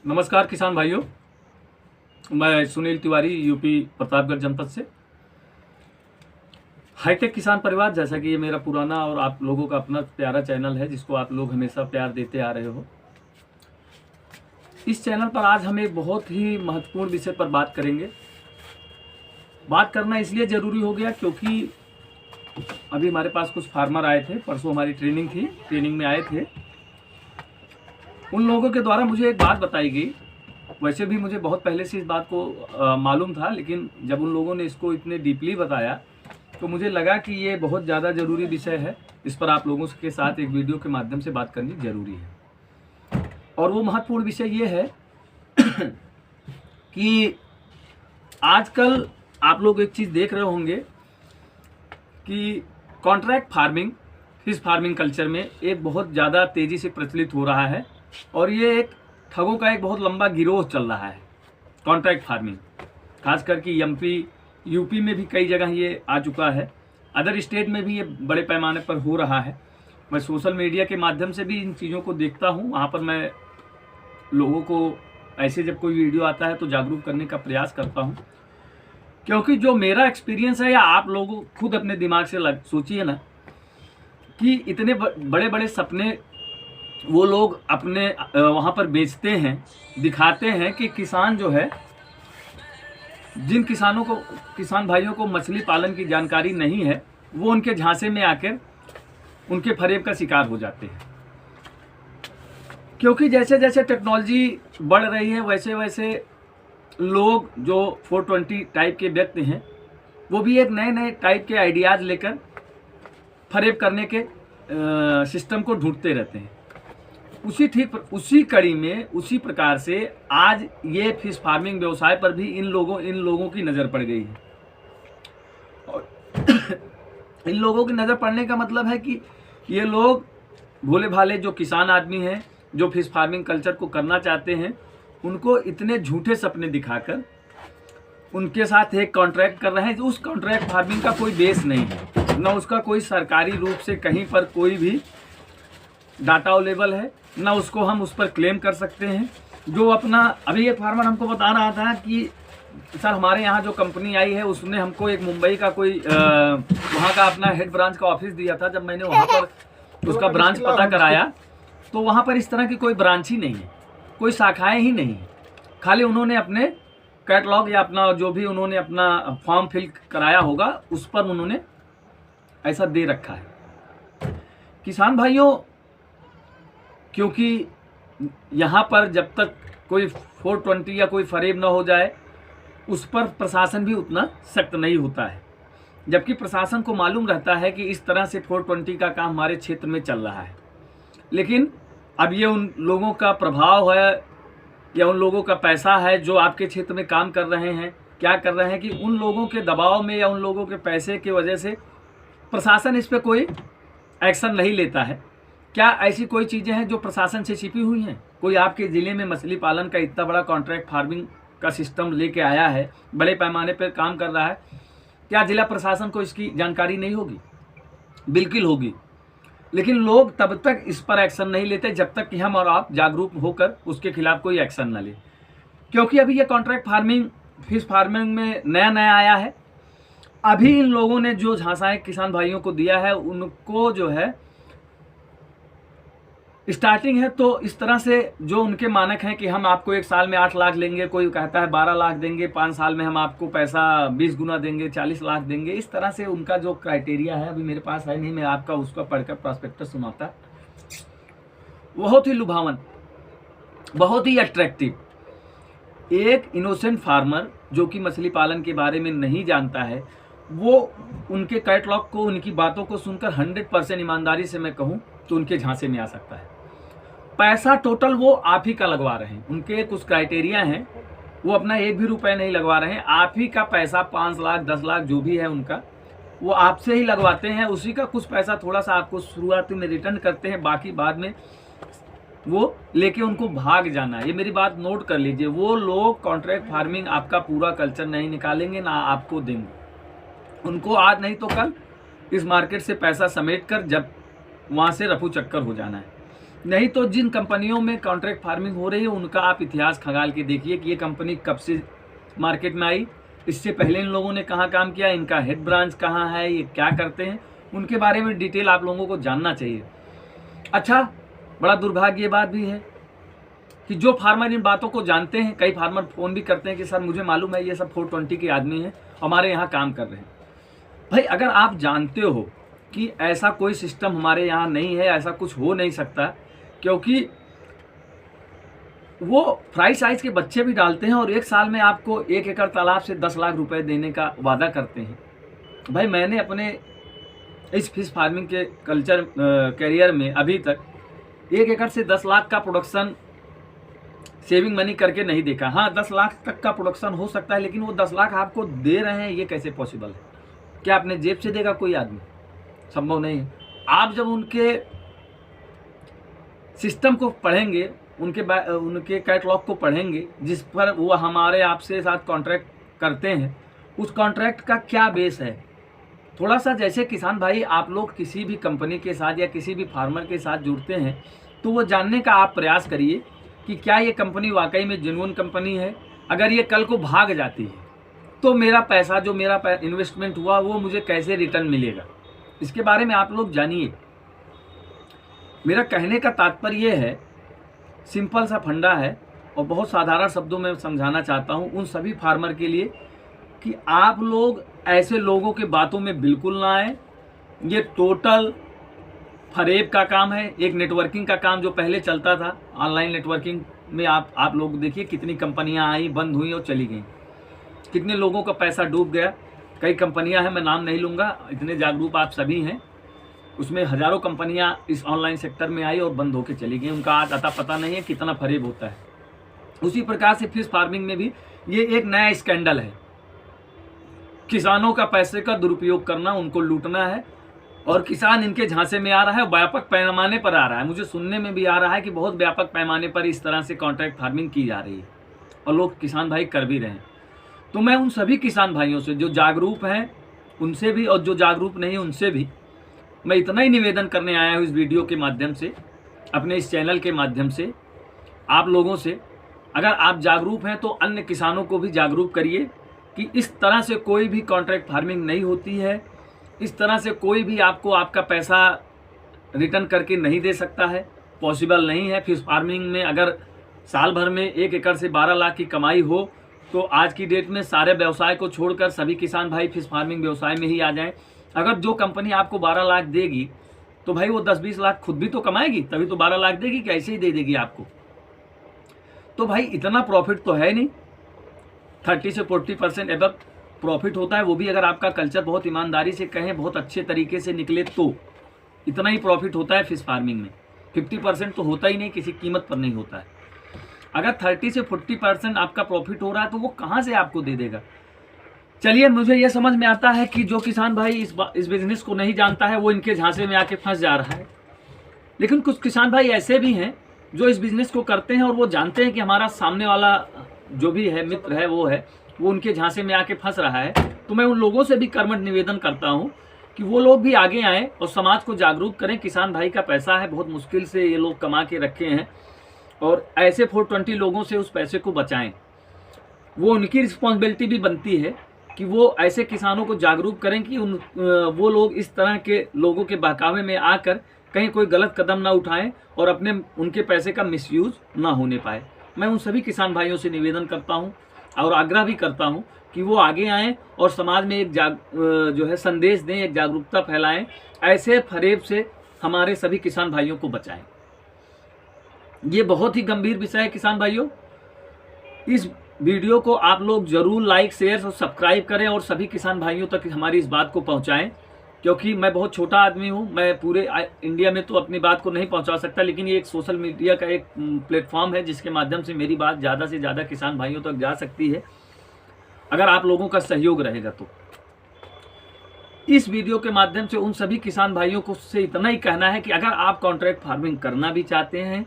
नमस्कार किसान भाइयों, मैं सुनील तिवारी यूपी प्रतापगढ़ जनपद से। हाईटेक किसान परिवार, जैसा कि ये मेरा पुराना और आप लोगों का अपना प्यारा चैनल है जिसको आप लोग हमेशा प्यार देते आ रहे हो। इस चैनल पर आज हम एक बहुत ही महत्वपूर्ण विषय पर बात करेंगे। बात करना इसलिए ज़रूरी हो गया क्योंकि अभी हमारे पास कुछ फार्मर आए थे, परसों हमारी ट्रेनिंग थी, ट्रेनिंग में आए थे। उन लोगों के द्वारा मुझे एक बात बताई गई। वैसे भी मुझे बहुत पहले से इस बात को मालूम था, लेकिन जब उन लोगों ने इसको इतने डीपली बताया तो मुझे लगा कि ये बहुत ज़्यादा ज़रूरी विषय है। इस पर आप लोगों के साथ एक वीडियो के माध्यम से बात करनी ज़रूरी है। और वो महत्वपूर्ण विषय ये है कि आजकल आप लोग एक चीज़ देख रहे होंगे कि contract farming, fish farming culture में एक बहुत ज़्यादा तेज़ी से प्रचलित हो रहा है और ये एक ठगों का एक बहुत लंबा गिरोह चल रहा है। कॉन्ट्रैक्ट फार्मिंग खास करके यूपी में भी कई जगह ये आ चुका है, अदर स्टेट में भी ये बड़े पैमाने पर हो रहा है। मैं सोशल मीडिया के माध्यम से भी इन चीज़ों को देखता हूँ। वहाँ पर मैं लोगों को ऐसे जब कोई वीडियो आता है तो जागरूक करने का प्रयास करता हूँ, क्योंकि जो मेरा एक्सपीरियंस है, या आप लोगों खुद अपने दिमाग से सोचिए ना कि इतने बड़े बड़े सपने वो लोग अपने वहाँ पर बेचते हैं, दिखाते हैं कि किसान जो है, जिन किसान भाइयों को मछली पालन की जानकारी नहीं है, वो उनके झांसे में आकर उनके फरेब का शिकार हो जाते हैं। क्योंकि जैसे जैसे टेक्नोलॉजी बढ़ रही है वैसे वैसे लोग जो 420 टाइप के व्यक्ति हैं वो भी एक नए नए टाइप के आइडियाज़ लेकर फरेब करने के सिस्टम को ढूंढते रहते हैं। उसी कड़ी में उसी प्रकार से आज ये फिश फार्मिंग व्यवसाय पर भी इन लोगों की नज़र पड़ गई है। और इन लोगों की नज़र पड़ने का मतलब है कि ये लोग भोले भाले जो किसान आदमी हैं, जो फिश फार्मिंग कल्चर को करना चाहते हैं, उनको इतने झूठे सपने दिखाकर उनके साथ एक कॉन्ट्रैक्ट कर रहे हैं। उस कॉन्ट्रैक्ट फार्मिंग का कोई बेस नहीं है, न उसका कोई सरकारी रूप से कहीं पर कोई भी डाटा अवेलेबल है, ना उसको हम उस पर क्लेम कर सकते हैं। जो अपना अभी एक फार्मर हमको बता रहा था कि सर हमारे यहाँ जो कंपनी आई है उसने हमको एक मुंबई का कोई वहाँ का अपना हेड ब्रांच का ऑफिस दिया था। जब मैंने वहाँ पर उसका ब्रांच पता कराया तो वहाँ पर इस तरह की कोई ब्रांच ही नहीं है, कोई शाखाएँ ही नहीं है। खाली उन्होंने अपने कैटलॉग या अपना जो भी उन्होंने अपना फॉर्म फिल कराया होगा उस पर उन्होंने ऐसा दे रखा है। किसान भाइयों, क्योंकि यहाँ पर जब तक कोई 420 या कोई फरेब ना हो जाए उस पर प्रशासन भी उतना सख्त नहीं होता है, जबकि प्रशासन को मालूम रहता है कि इस तरह से 420 का काम हमारे क्षेत्र में चल रहा है। लेकिन अब ये उन लोगों का प्रभाव है या उन लोगों का पैसा है जो आपके क्षेत्र में काम कर रहे हैं, क्या कर रहे हैं कि उन लोगों के दबाव में या उन लोगों के पैसे की वजह से प्रशासन इस पर कोई एक्शन नहीं लेता है। क्या ऐसी कोई चीज़ें हैं जो प्रशासन से छिपी हुई हैं? कोई आपके ज़िले में मछली पालन का इतना बड़ा कॉन्ट्रैक्ट फार्मिंग का सिस्टम लेके आया है, बड़े पैमाने पर काम कर रहा है, क्या जिला प्रशासन को इसकी जानकारी नहीं होगी? बिल्कुल होगी। लेकिन लोग तब तक इस पर एक्शन नहीं लेते जब तक कि हम और आप जागरूक होकर उसके खिलाफ कोई एक्शन न ले। क्योंकि अभी ये कॉन्ट्रैक्ट फार्मिंग फिश फार्मिंग में नया नया आया है। अभी इन लोगों ने जो झांसाएँ किसान भाइयों को दिया है उनको जो है स्टार्टिंग है, तो इस तरह से जो उनके मानक हैं कि हम आपको एक साल में 8 लाख लेंगे, कोई कहता है 12 लाख देंगे, 5 साल में हम आपको पैसा 20 गुना देंगे, 40 लाख देंगे। इस तरह से उनका जो क्राइटेरिया है, अभी मेरे पास है नहीं, मैं आपका उसका पढ़कर प्रॉस्पेक्टस सुनाता। बहुत ही लुभावन, बहुत ही अट्रैक्टिव। एक इनोसेंट फार्मर जो कि मछली पालन के बारे में नहीं जानता है, वो उनके कैटलॉग को, उनकी बातों को सुनकर 100% ईमानदारी से मैं कहूँ तो उनके झांसे में आ सकता है। पैसा टोटल वो आप ही का लगवा रहे हैं। उनके कुछ क्राइटेरिया हैं, वो अपना एक भी रुपए नहीं लगवा रहे हैं। आप ही का पैसा 5 लाख 10 लाख जो भी है उनका, वो आपसे ही लगवाते हैं। उसी का कुछ पैसा थोड़ा सा आपको शुरुआती में रिटर्न करते हैं, बाकी बाद में वो लेके उनको भाग जाना है। ये मेरी बात नोट कर लीजिए। वो लोग कॉन्ट्रैक्ट फार्मिंग आपका पूरा कल्चर नहीं निकालेंगे, ना आपको देंगे। उनको आज नहीं तो कल इस मार्केट से पैसा समेट कर जब वहाँ से रफू चक्कर हो जाना है। नहीं तो जिन कंपनियों में कॉन्ट्रैक्ट फार्मिंग हो रही है उनका आप इतिहास खंगाल के देखिए कि ये कंपनी कब से मार्केट में आई, इससे पहले इन लोगों ने कहाँ काम किया, इनका हेड ब्रांच कहाँ है, ये क्या करते हैं, उनके बारे में डिटेल आप लोगों को जानना चाहिए। अच्छा, बड़ा दुर्भाग्य ये बात भी है कि जो फार्मर इन बातों को जानते हैं, कई फार्मर फ़ोन भी करते हैं कि सर मुझे मालूम है ये सब 420 के आदमी हैं, हमारे यहाँ काम कर रहे हैं। भाई अगर आप जानते हो कि ऐसा कोई सिस्टम हमारे यहाँ नहीं है, ऐसा कुछ हो नहीं सकता, क्योंकि वो फ्राई साइज के बच्चे भी डालते हैं और एक साल में आपको 1 एकड़ तालाब से 10 लाख रुपए देने का वादा करते हैं। भाई मैंने अपने इस फिश फार्मिंग के करियर में अभी तक 1 एकड़ से 10 लाख का प्रोडक्शन सेविंग मनी करके नहीं देखा। हाँ, 10 लाख तक का प्रोडक्शन हो सकता है, लेकिन वो 10 लाख आपको दे रहे हैं, ये कैसे पॉसिबल है? क्या अपने जेब से देगा कोई आदमी? संभव नहीं है। आप जब उनके सिस्टम को पढ़ेंगे, उनके कैटलॉग को पढ़ेंगे जिस पर वो हमारे आपसे साथ कॉन्ट्रैक्ट करते हैं, उस कॉन्ट्रैक्ट का क्या बेस है, थोड़ा सा जैसे किसान भाई आप लोग किसी भी कंपनी के साथ या किसी भी फार्मर के साथ जुड़ते हैं तो वो जानने का आप प्रयास करिए कि क्या ये कंपनी वाकई में जेन्युइन कंपनी है। अगर ये कल को भाग जाती है तो मेरा पैसा, जो मेरा इन्वेस्टमेंट हुआ, वो मुझे कैसे रिटर्न मिलेगा, इसके बारे में आप लोग जानिए। मेरा कहने का तात्पर्य ये है, सिंपल सा फंडा है और बहुत साधारण शब्दों में समझाना चाहता हूँ उन सभी फार्मर के लिए कि आप लोग ऐसे लोगों के बातों में बिल्कुल ना आए। ये टोटल फरेब का काम है, एक नेटवर्किंग का काम जो पहले चलता था। ऑनलाइन नेटवर्किंग में आप लोग देखिए कितनी कंपनियां आई, बंद हुई और चली गई, कितने लोगों का पैसा डूब गया। कई कंपनियां हैं, मैं नाम नहीं लूँगा, इतने जागरूक आप सभी हैं। उसमें हज़ारों कंपनियां इस ऑनलाइन सेक्टर में आई और बंद होकर चली गई, उनका आज अता पता नहीं है कितना फरेब होता है। उसी प्रकार से फिश फार्मिंग में भी ये एक नया स्कैंडल है। किसानों का पैसे का दुरुपयोग करना, उनको लूटना है और किसान इनके झांसे में आ रहा है, व्यापक पैमाने पर आ रहा है। मुझे सुनने में भी आ रहा है कि बहुत व्यापक पैमाने पर इस तरह से कॉन्ट्रैक्ट फार्मिंग की जा रही है और लोग किसान भाई कर भी रहे हैं। तो मैं उन सभी किसान भाइयों से जो जागरूक हैं उनसे भी और जो जागरूक नहीं उनसे भी मैं इतना ही निवेदन करने आया हूँ इस वीडियो के माध्यम से, अपने इस चैनल के माध्यम से आप लोगों से। अगर आप जागरूक हैं तो अन्य किसानों को भी जागरूक करिए कि इस तरह से कोई भी कॉन्ट्रैक्ट फार्मिंग नहीं होती है, इस तरह से कोई भी आपको आपका पैसा रिटर्न करके नहीं दे सकता है, पॉसिबल नहीं है। फिश फार्मिंग में अगर साल भर में 1 एकड़ से 12 लाख की कमाई हो तो आज की डेट में सारे व्यवसाय को छोड़कर सभी किसान भाई फिश फार्मिंग व्यवसाय में ही आ जाएं। अगर जो कंपनी आपको 12 लाख देगी तो भाई वो 10-20 लाख खुद भी तो कमाएगी, तभी तो 12 लाख देगी, कि ऐसे ही दे देगी आपको? तो भाई इतना प्रॉफिट तो है नहीं। 30 से 40% एबव प्रॉफिट होता है, वो भी अगर आपका कल्चर बहुत ईमानदारी से कहें, बहुत अच्छे तरीके से निकले तो इतना ही प्रॉफिट होता है फिश फार्मिंग में। 50% तो होता ही नहीं, किसी कीमत पर नहीं होता है। अगर 30 से 40% आपका प्रॉफिट हो रहा है तो वो कहाँ से आपको दे देगा? चलिए, मुझे ये समझ में आता है कि जो किसान भाई इस बिजनेस को नहीं जानता है वो इनके झांसे में आके फंस जा रहा है, लेकिन कुछ किसान भाई ऐसे भी हैं जो इस बिजनेस को करते हैं और वो जानते हैं कि हमारा सामने वाला जो भी है मित्र है वो उनके झांसे में आके फंस रहा है। तो मैं उन लोगों से भी कर्मठ निवेदन करता हूँ कि वो लोग भी आगे आएँ और समाज को जागरूक करें। किसान भाई का पैसा है, बहुत मुश्किल से ये लोग कमा के रखे हैं, और ऐसे 420 लोगों से उस पैसे को बचाएं। वो उनकी रिस्पॉन्सिबिलिटी भी बनती है कि वो ऐसे किसानों को जागरूक करें कि वो लोग इस तरह के लोगों के बहकावे में आकर कहीं कोई गलत कदम ना उठाएं और उनके पैसे का मिसयूज ना होने पाए। मैं उन सभी किसान भाइयों से निवेदन करता हूं और आग्रह भी करता हूं कि वो आगे आएं और समाज में एक जो है संदेश दें, एक जागरूकता फैलाएं, ऐसे फरेब से हमारे सभी किसान भाइयों को बचाएं। ये बहुत ही गंभीर विषय है किसान भाइयों। इस वीडियो को आप लोग जरूर लाइक, शेयर और सब्सक्राइब करें और सभी किसान भाइयों तक हमारी इस बात को पहुंचाएं, क्योंकि मैं बहुत छोटा आदमी हूं, मैं पूरे इंडिया में तो अपनी बात को नहीं पहुंचा सकता, लेकिन ये एक सोशल मीडिया का एक प्लेटफॉर्म है जिसके माध्यम से मेरी बात ज़्यादा से ज़्यादा किसान भाइयों तक जा सकती है, अगर आप लोगों का सहयोग रहेगा तो। इस वीडियो के माध्यम से उन सभी किसान भाइयों को से इतना ही कहना है कि अगर आप कॉन्ट्रैक्ट फार्मिंग करना भी चाहते हैं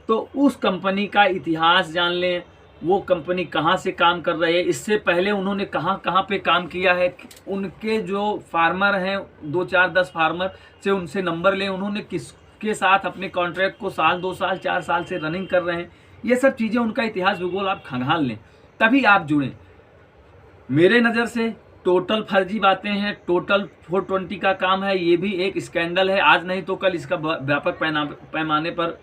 तो उस कंपनी का इतिहास जान लें, वो कंपनी कहाँ से काम कर रही है, इससे पहले उन्होंने कहाँ पे काम किया है, उनके जो फार्मर हैं 2, 4, 10 फार्मर से उनसे नंबर लें, उन्होंने के साथ अपने कॉन्ट्रैक्ट को साल 2 साल 4 साल से रनिंग कर रहे हैं। ये सब चीज़ें, उनका इतिहास भूगोल आप खंगाल लें, तभी आप जुड़ें। मेरे नज़र से टोटल फर्जी बातें हैं, टोटल 420 का काम है। ये भी एक स्कैंडल है, आज नहीं तो कल इसका व्यापक पैमाने पर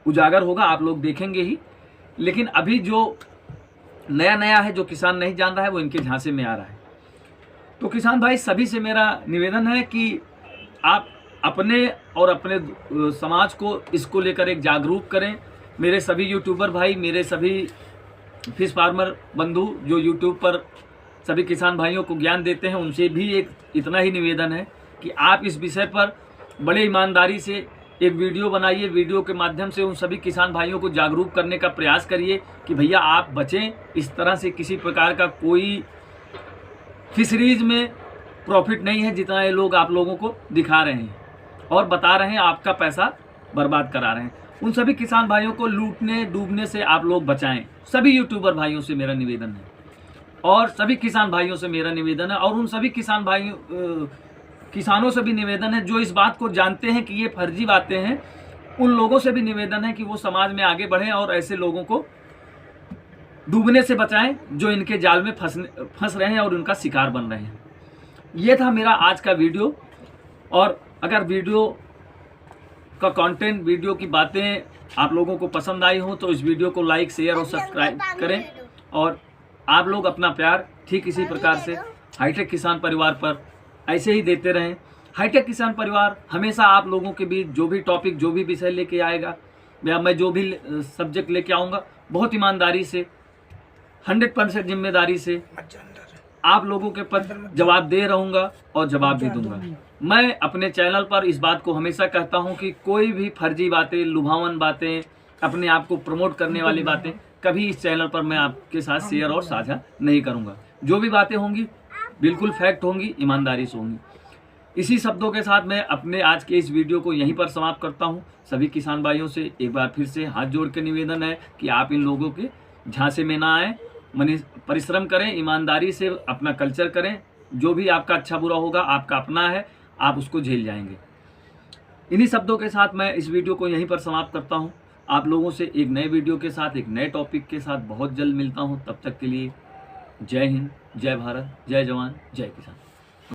उजागर होगा, आप लोग देखेंगे ही। लेकिन अभी जो नया नया है, जो किसान नहीं जान रहा है, वो इनके झांसे में आ रहा है। तो किसान भाई सभी से मेरा निवेदन है कि आप अपने और अपने समाज को इसको लेकर एक जागरूक करें। मेरे सभी यूट्यूबर भाई, मेरे सभी फिश फार्मर बंधु जो यूट्यूब पर सभी किसान भाइयों को ज्ञान देते हैं, उनसे भी एक इतना ही निवेदन है कि आप इस विषय पर बड़े ईमानदारी से एक वीडियो बनाइए। वीडियो के माध्यम से उन सभी किसान भाइयों को जागरूक करने का प्रयास करिए कि भैया आप बचें, इस तरह से किसी प्रकार का कोई फिशरीज में प्रॉफिट नहीं है जितना ये लोग आप लोगों को दिखा रहे हैं और बता रहे हैं, आपका पैसा बर्बाद करा रहे हैं। उन सभी किसान भाइयों को लूटने डूबने से आप लोग बचाएं। सभी यूट्यूबर भाइयों से मेरा निवेदन है और सभी किसान भाइयों से मेरा निवेदन है, और उन सभी किसानों से भी निवेदन है जो इस बात को जानते हैं कि ये फर्जी बातें हैं। उन लोगों से भी निवेदन है कि वो समाज में आगे बढ़ें और ऐसे लोगों को डूबने से बचाएं जो इनके जाल में फंस रहे हैं और उनका शिकार बन रहे हैं। ये था मेरा आज का वीडियो, और अगर वीडियो का कंटेंट, वीडियो की बातें आप लोगों को पसंद आई हो तो इस वीडियो को लाइक, शेयर और सब्सक्राइब करें, और आप लोग अपना प्यार ठीक इसी प्रकार से हाईटेक किसान परिवार पर ऐसे ही देते रहें। हाईटेक किसान परिवार हमेशा आप लोगों के बीच जो भी टॉपिक, जो भी विषय लेके आएगा, या मैं जो भी सब्जेक्ट लेके आऊँगा, बहुत ईमानदारी से 100% जिम्मेदारी से आप लोगों के पर जवाब दे रहूँगा और जवाब भी दूंगा। मैं अपने चैनल पर इस बात को हमेशा कहता हूँ कि कोई भी फर्जी बातें, लुभावन बातें, अपने आप को प्रमोट करने वाली बातें कभी इस चैनल पर मैं आपके साथ शेयर और साझा नहीं करूँगा। जो भी बातें होंगी बिल्कुल फैक्ट होंगी, ईमानदारी से होंगी। इसी शब्दों के साथ मैं अपने आज के इस वीडियो को यहीं पर समाप्त करता हूँ। सभी किसान भाइयों से एक बार फिर से हाथ जोड़ के निवेदन है कि आप इन लोगों के झांसे में ना आए, परिश्रम करें, ईमानदारी से अपना कल्चर करें। जो भी आपका अच्छा बुरा होगा आपका अपना है, आप उसको झेल जाएंगे। इन्हीं शब्दों के साथ मैं इस वीडियो को यहीं पर समाप्त करता हूं। आप लोगों से एक नए वीडियो के साथ, एक नए टॉपिक के साथ बहुत जल्द मिलता हूं। तब तक के लिए जय हिंद, जय भारत, जय जवान, जय किसान।